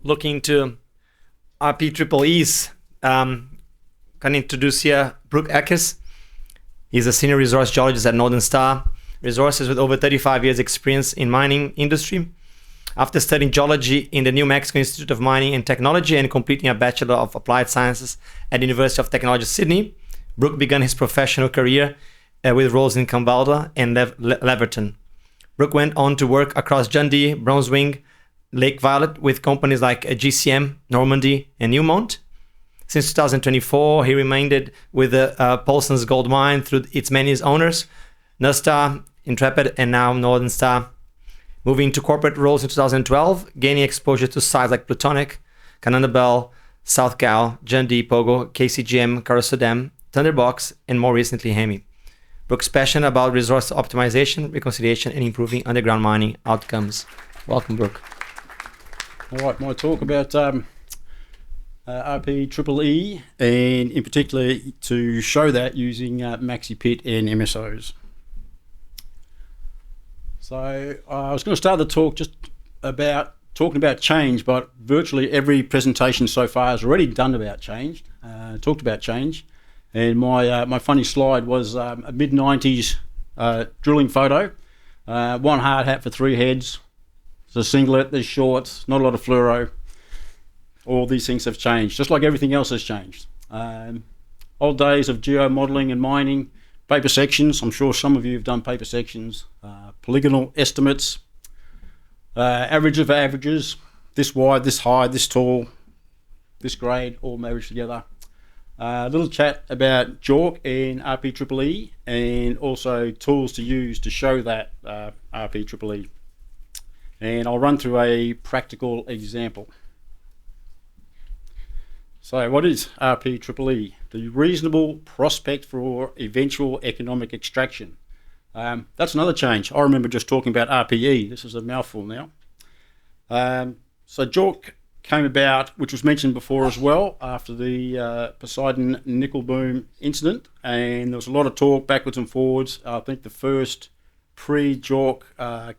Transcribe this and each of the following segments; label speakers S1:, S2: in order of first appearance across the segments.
S1: Looking to RPEEs, can introduce here Brook Ekers. He's a Senior Resource Geologist at Northern Star Resources with over 35 years experience in mining industry. After studying geology in the New Mexico Institute of Mining and Technology and completing a Bachelor of Applied Sciences at the University of Technology, Sydney, Brook began his professional career with roles in Kambalda and Laverton. Brook went on to work across Dundee, Brunswick, Lake Violet with companies like GCM, Normandy, and Newmont. Since 2024, he remained with Paulson's Gold Mine through its many owners, Nustar, Intrepid, and now Northern Star. Moving to corporate roles in 2012, gaining exposure to sites like Plutonic, Canandaigua, South Gal, Dundee, Pogo, KCGM, Carosodam, Thunderbox, and more recently Hemi. Brook's passionate about resource optimization, reconciliation, and improving underground mining outcomes. Welcome, Brook.
S2: All right, my talk about RPEEE, and in particular to show that using Maxipit and MSOs. So I was going to start the talk just about talking about change, but virtually every presentation so far has already done about change, talked about change. And my funny slide was a mid-90s drilling photo, one hard hat for three heads, there's a singlet, there's shorts, not a lot of fluoro. All these things have changed, just like everything else has changed. Old days of geomodelling and mining, paper sections, I'm sure some of you have done paper sections, polygonal estimates, average of averages, this wide, this high, this tall, this grade, all averaged together. A little chat about JORC and RPEEE, and also tools to use to show that RPEEE. And I'll run through a practical example. So what is RPEEE? The reasonable prospect for eventual economic extraction. That's another change. I remember just talking about RPE. This is a mouthful now. So JORC came about, which was mentioned before as well, after the Poseidon nickel boom incident. And there was a lot of talk backwards and forwards. I think the first pre-JORC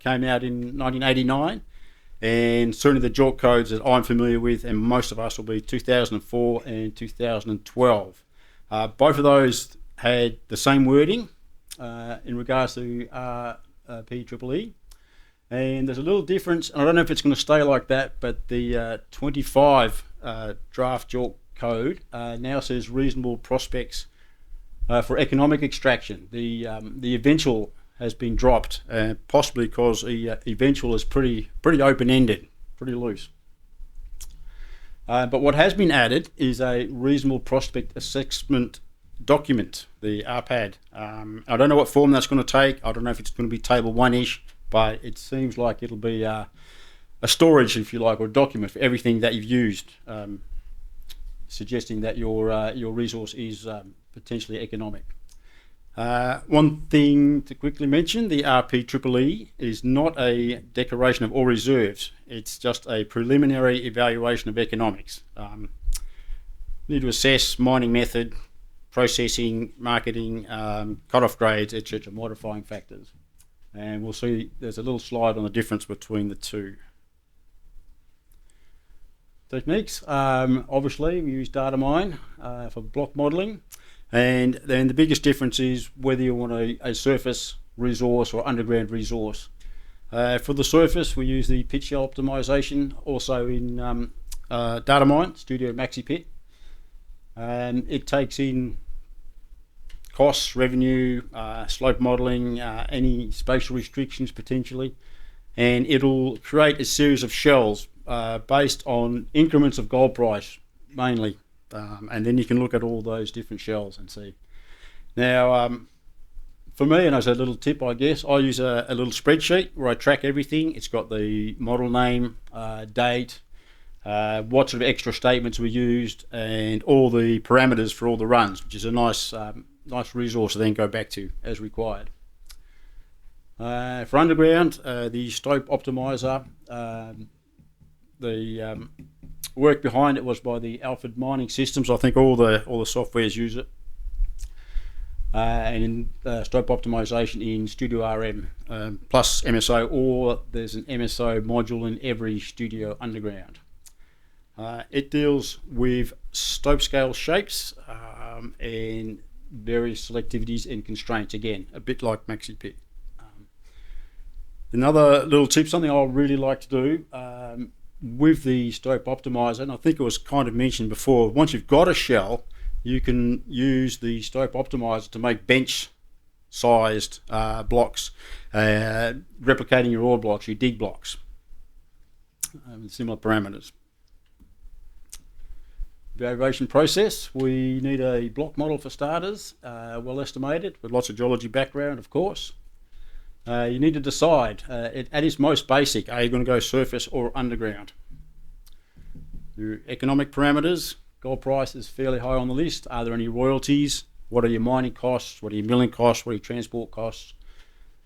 S2: came out in 1989. And certainly the JORC codes that I'm familiar with, and most of us, will be 2004 and 2012. Both of those had the same wording in regards to RPEEE. And there's a little difference, and I don't know if it's going to stay like that, but the 25 draft JORC code now says reasonable prospects for economic extraction. The eventual has been dropped, possibly because the eventual is pretty open-ended, pretty loose. But what has been added is a reasonable prospect assessment document, the RPAD. I don't know what form that's going to take. I don't know if it's going to be table one-ish, but it seems like it'll be a storage, if you like, or a document for everything that you've used, suggesting that your resource is potentially economic. One thing to quickly mention, the RPEEE is not a declaration of all reserves. It's just a preliminary evaluation of economics. Need to assess mining method, processing, marketing, cut-off grades, etc., modifying factors. And we'll see there's a little slide on the difference between the two. Techniques, obviously we use Datamine for block modelling. And then the biggest difference is whether you want a surface resource or underground resource. For the surface, we use the pit shell optimization, also in Datamine, Studio Maxipit. And it takes in costs, revenue, slope modelling, any spatial restrictions potentially, and it'll create a series of shells based on increments of gold price mainly. And then you can look at all those different shells and see. Now, for me, and as a little tip, I guess, I use a little spreadsheet where I track everything. It's got the model name, date, what sort of extra statements were used, and all the parameters for all the runs, which is a nice resource to then go back to as required. For underground, the slope optimizer, the work behind it was by the Alfred Mining Systems. I think all the softwares use it. and in stope optimization in Studio RM plus MSO, or there's an MSO module in every Studio Underground. It deals with stope scale shapes and various selectivities and constraints, again, a bit like Maxipit. Another little tip, something I really like to do with the stope optimizer, and I think it was kind of mentioned before, once you've got a shell, you can use the stope optimizer to make bench sized blocks, replicating your ore blocks, your dig blocks, similar parameters. Variation process, we need a block model for starters, well estimated, with lots of geology background, of course. You need to decide, at its most basic, are you going to go surface or underground? Your economic parameters, gold price is fairly high on the list. Are there any royalties? What are your mining costs? What are your milling costs? What are your transport costs?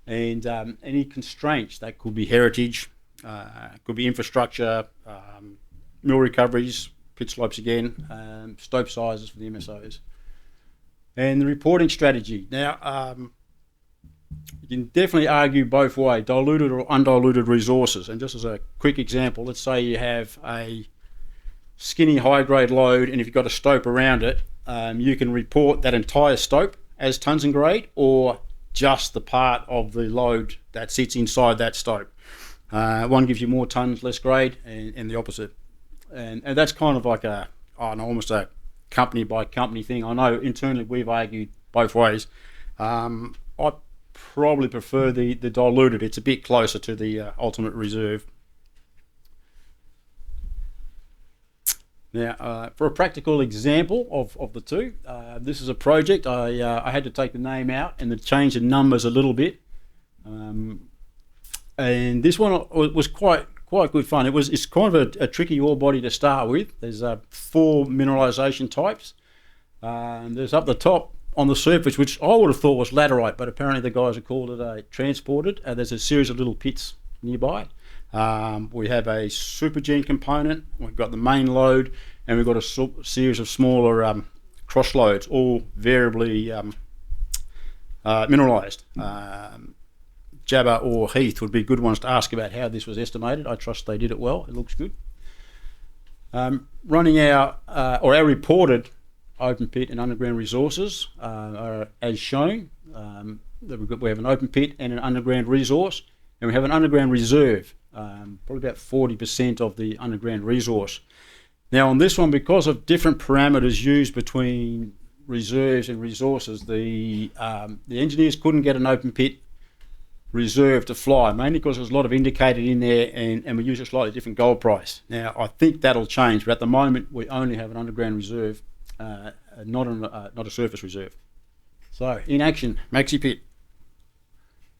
S2: And any constraints, that could be heritage, could be infrastructure, mill recoveries, pit slopes again, stope sizes for the MSOs. And the reporting strategy. Now, you can definitely argue both ways, diluted or undiluted resources. And just as a quick example, let's say you have a skinny high-grade lode, and if you've got a stope around it, you can report that entire stope as tons and grade, or just the part of the lode that sits inside that stope. One gives you more tons, less grade, and the opposite. And that's kind of like almost a company by company thing. I know internally we've argued both ways. I probably prefer the diluted. It's a bit closer to the ultimate reserve. Now, for a practical example of the two, this is a project. I had to take the name out and change the numbers a little bit. And this one was quite good fun. It's kind of a tricky ore body to start with. There's 4 mineralization types. There's up the top on the surface, which I would have thought was laterite, but apparently the guys have called it a transported. There's a series of little pits nearby. We have a supergene component, we've got the main lode, and we've got a series of smaller cross lodes, all variably mineralized. Jabba or Heath would be good ones to ask about how this was estimated. I trust they did it well. It looks good. Running our reported open pit and underground resources are as shown. We have an open pit and an underground resource, and we have an underground reserve, probably about 40% of the underground resource. Now on this one, because of different parameters used between reserves and resources, the engineers couldn't get an open pit reserve to fly, mainly because there's a lot of indicated in there, and we use a slightly different gold price. Now I think that'll change, but at the moment we only have an underground reserve, not a surface reserve. So in action, Maxipit.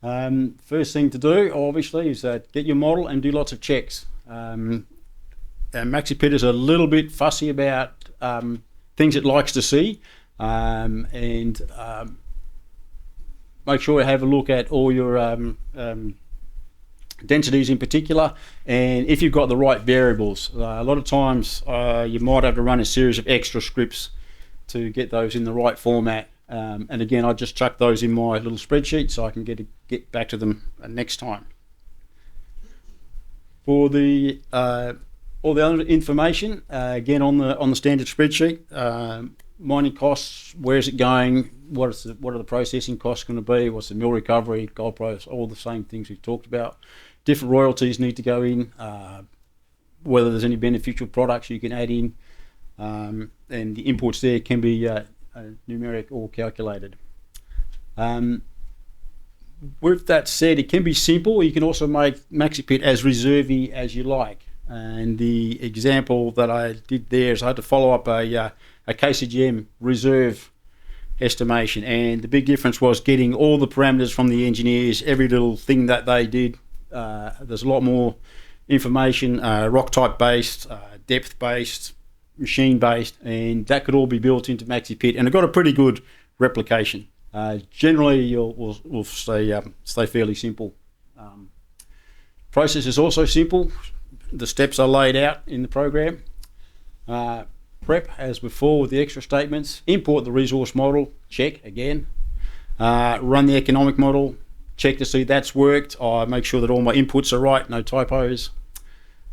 S2: First thing to do, obviously, is get your model and do lots of checks. Maxipit is a little bit fussy about things it likes to see, and make sure you have a look at all your densities in particular, and if you've got the right variables. A lot of times you might have to run a series of extra scripts to get those in the right format. And again, I just chuck those in my little spreadsheet so I can get back to them next time. For the all the other information, again on the standard spreadsheet, mining costs, where's it going, what are the processing costs going to be, what's the mill recovery, gold price, all the same things we've talked about. Different royalties need to go in, whether there's any beneficial products you can add in, and the inputs there can be numeric or calculated. With that said, it can be simple. You can also make Maxipit as reservey as you like. And the example that I did there is I had to follow up a KCGM reserve estimation, and the big difference was getting all the parameters from the engineers, every little thing that they did. There's a lot more information, rock type based, depth based, machine based, and that could all be built into Maxipit, and it got a pretty good replication. Generally, we'll stay fairly simple. Process is also simple. The steps are laid out in the program. Prep, as before with the extra statements. Import the resource model, check again. run the economic model, check to see that's worked. I make sure that all my inputs are right, no typos.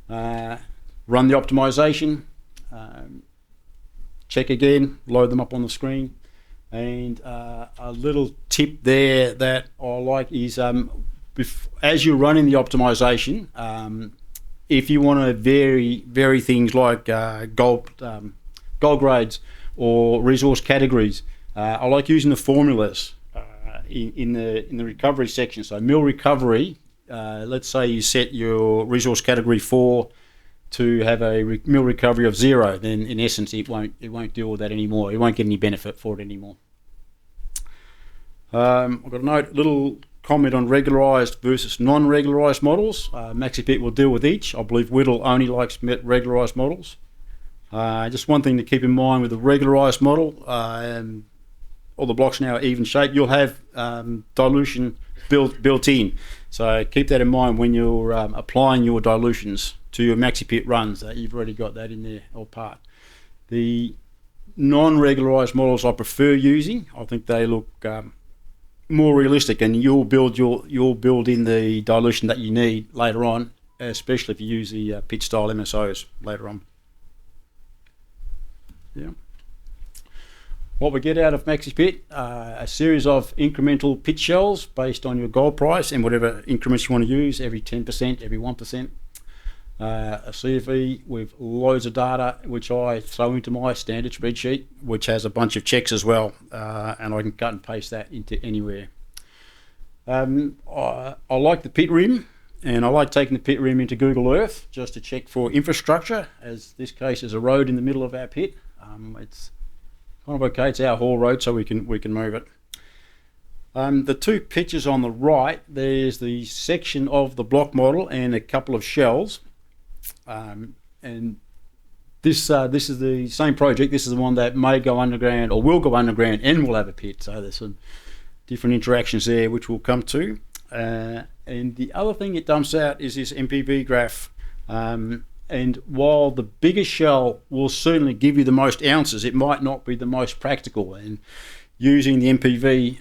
S2: Run the optimization, check again, load them up on the screen. And a little tip there that I like is as you're running the optimization, if you want to vary things like gold grades or resource categories, I like using the formulas in the recovery section. So mill recovery, let's say you set your resource category 4 to have a mill recovery of 0, then in essence it won't deal with that anymore. You won't get any benefit for it anymore. I've got a little comment on regularized versus non-regularized models. Maxipit will deal with each. I believe Whittle only likes regularized models. Just one thing to keep in mind with the regularized model, all the blocks now are even shape. You'll have dilution built in. So keep that in mind when you're applying your dilutions to your Maxipit runs. You've already got that in there or part. The non-regularized models I prefer using. I think they look more realistic, and you'll build in the dilution that you need later on, especially if you use the pit style MSOs later on. Yeah. What we get out of Maxipit, a series of incremental pit shells based on your gold price and whatever increments you want to use, every 10%, every 1%. A CFE with loads of data, which I throw into my standard spreadsheet, which has a bunch of checks as well, and I can cut and paste that into anywhere. I like the pit rim, and I like taking the pit rim into Google Earth just to check for infrastructure, as this case is a road in the middle of our pit. It's kind of okay, it's our haul road, so we can move it. The two pictures on the right, there's the section of the block model and a couple of shells. And this is the same project. This is the one that may go underground or will go underground and will have a pit. So there's some different interactions there which we'll come to. And the other thing it dumps out is this MPV graph. And while the biggest shell will certainly give you the most ounces, it might not be the most practical. And using the MPV,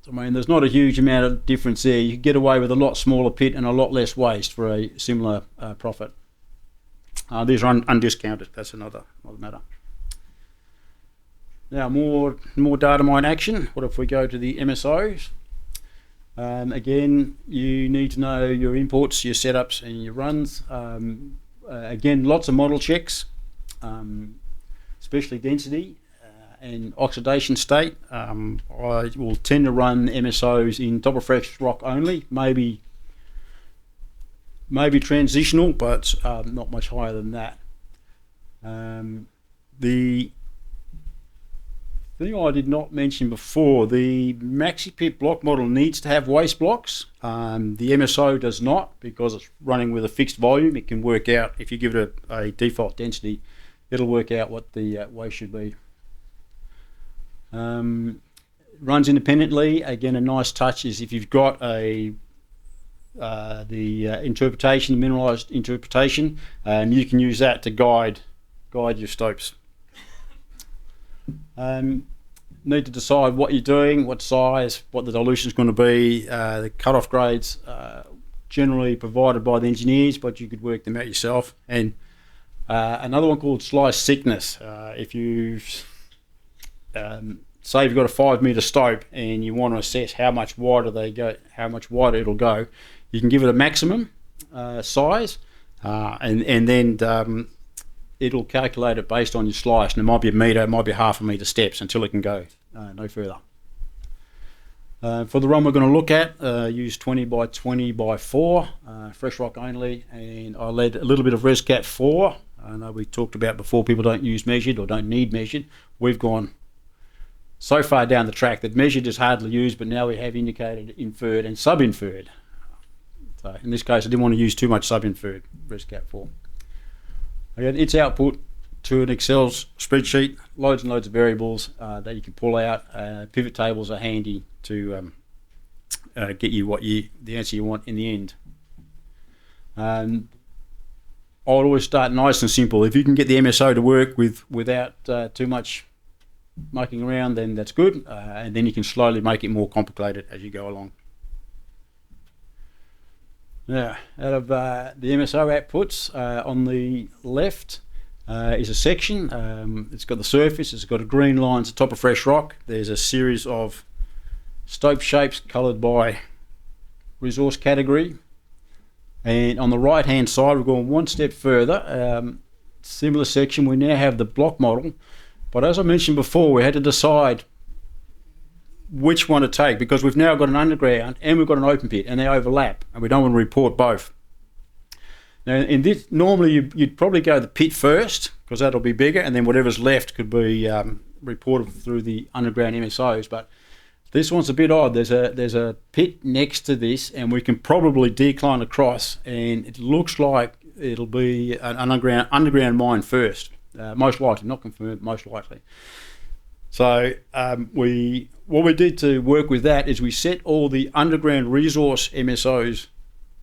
S2: I mean, there's not a huge amount of difference there. You can get away with a lot smaller pit and a lot less waste for a similar profit. These are undiscounted. That's another matter. Now, more Datamine action. What if we go to the MSOs? Again, you need to know your inputs, your setups, and your runs. Again, lots of model checks, especially density and oxidation state. I will tend to run MSOs in top of fresh rock only, maybe transitional, but not much higher than that. The thing I did not mention before, the Maxipit block model needs to have waste blocks. The MSO does not, because it's running with a fixed volume. It can work out, if you give it a default density, it'll work out what the waste should be. Runs independently. Again, a nice touch is if you've got the interpretation, mineralized interpretation, you can use that to guide your stopes. Need to decide what you're doing, what size, what the dilution is going to be. The cutoff grades generally provided by the engineers, but you could work them out yourself. And another one called slice thickness. If you say you've got a 5 meter stope and you want to assess how much wider it'll go, you can give it a maximum size, and then it'll calculate it based on your slice, and it might be a metre, it might be half a metre steps until it can go no further. For the run we're going to look at, use 20 by 20 by 4, fresh rock only, and I led a little bit of ResCat 4. I know we talked about before people don't use measured or don't need measured. We've gone so far down the track that measured is hardly used, but now we have indicated, inferred and sub-inferred. So in this case I didn't want to use too much sub-inferred ResCat 4. Again, its output to an Excel spreadsheet, loads and loads of variables that you can pull out. Pivot tables are handy to get you the answer you want in the end. I would always start nice and simple. If you can get the MSO to work without too much mucking around, then that's good, and then you can slowly make it more complicated as you go along. Now, out of the MSO outputs, on the left is a section. It's got the surface, it's got a green line to the top of fresh rock. There's a series of stope shapes coloured by resource category. And on the right hand side, we're going one step further. Similar section, we now have the block model. But as I mentioned before, we had to decide which one to take, because we've now got an underground and we've got an open pit, and they overlap, and we don't want to report both. Now, in this, normally you'd probably go the pit first, because that'll be bigger, and then whatever's left could be reported through the underground MSOs. But this one's a bit odd. There's a pit next to this, and we can probably decline across, and it looks like it'll be an underground mine first, most likely, not confirmed, most likely. So what we did to work with that is we set all the underground resource MSOs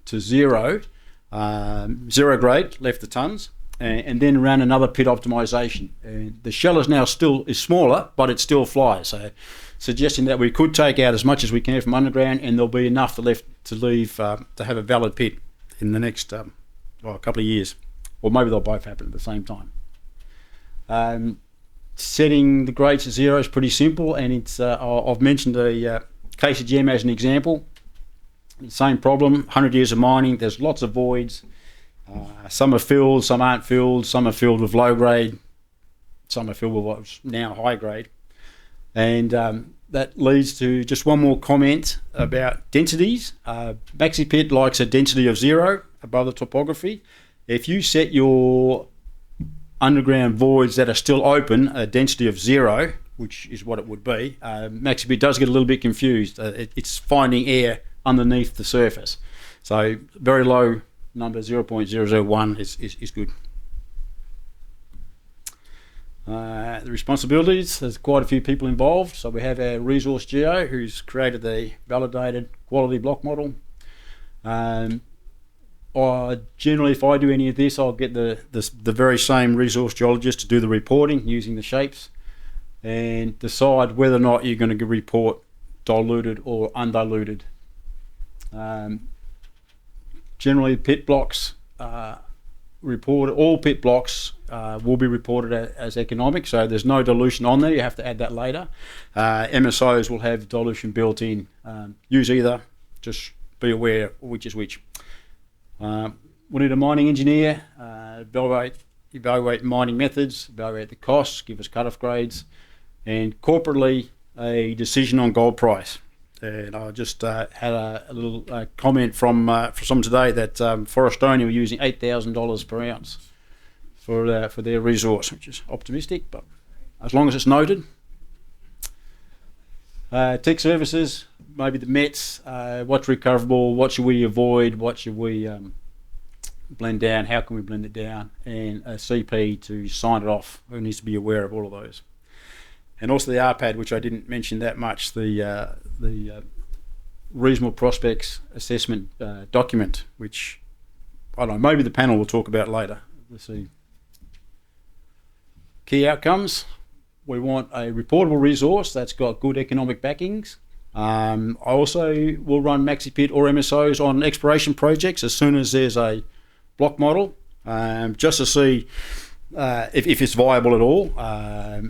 S2: to zero grade, left the tons, and then ran another pit optimization. And the shell is now is smaller, but it still flies. So suggesting that we could take out as much as we can from underground, and there'll be enough to leave to have a valid pit in the next couple of years, or maybe they'll both happen at the same time. Setting the grades to zero is pretty simple, and it's I've mentioned the KCGM as an example. Same problem, 100 years of mining, there's lots of voids. Some are filled, some aren't filled, some are filled with low grade, some are filled with what's now high grade. And that leads to just one more comment about densities. Maxipit likes a density of 0 above the topography. If you set your underground voids that are still open a density of 0, which is what it would be, Maxipit does get a little bit confused. It's finding air underneath the surface. So very low number, 0.001 is good. The responsibilities, there's quite a few people involved. So we have our resource geo, who's created the validated quality block model. Generally, if I do any of this, I'll get the very same resource geologist to do the reporting using the shapes, and decide whether or not you're going to report diluted or undiluted. Generally, pit blocks all pit blocks will be reported as economic, so there's no dilution on there. You have to add that later. MSOs will have dilution built in. Use either, just be aware which is which. We need a mining engineer, evaluate mining methods, evaluate the costs, give us cut-off grades, and corporately a decision on gold price. And I just had a little comment from someone today that Forestonian were using $8,000 per ounce for their resource, which is optimistic, but as long as it's noted. Tech services, maybe the METs, what's recoverable, what should we avoid, what should we blend down, how can we blend it down, and a CP to sign it off. Who needs to be aware of all of those. And also the RPAD, which I didn't mention that much, the reasonable prospects assessment document, which I don't know, maybe the panel will talk about later. Let's see. Key outcomes. We want a reportable resource that's got good economic backings. I also will run Maxipit or MSOs on exploration projects as soon as there's a block model, just to see if it's viable at all. Are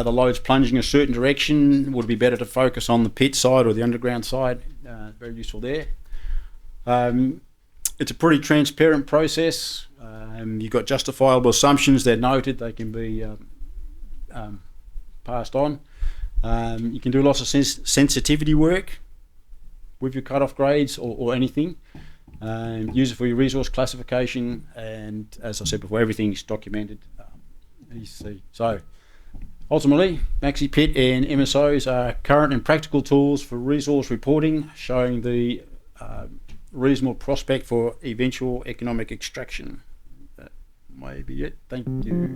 S2: the loads plunging a certain direction? Would it be better to focus on the pit side or the underground side? Very useful there. It's a pretty transparent process. You've got justifiable assumptions. They're noted. They can be passed on. You can do lots of sensitivity work with your cut-off grades or anything. Use it for your resource classification, and as I said before, everything's documented. So ultimately, Maxipit and MSOs are current and practical tools for resource reporting, showing the reasonable prospect for eventual economic extraction. That may be it. Thank you.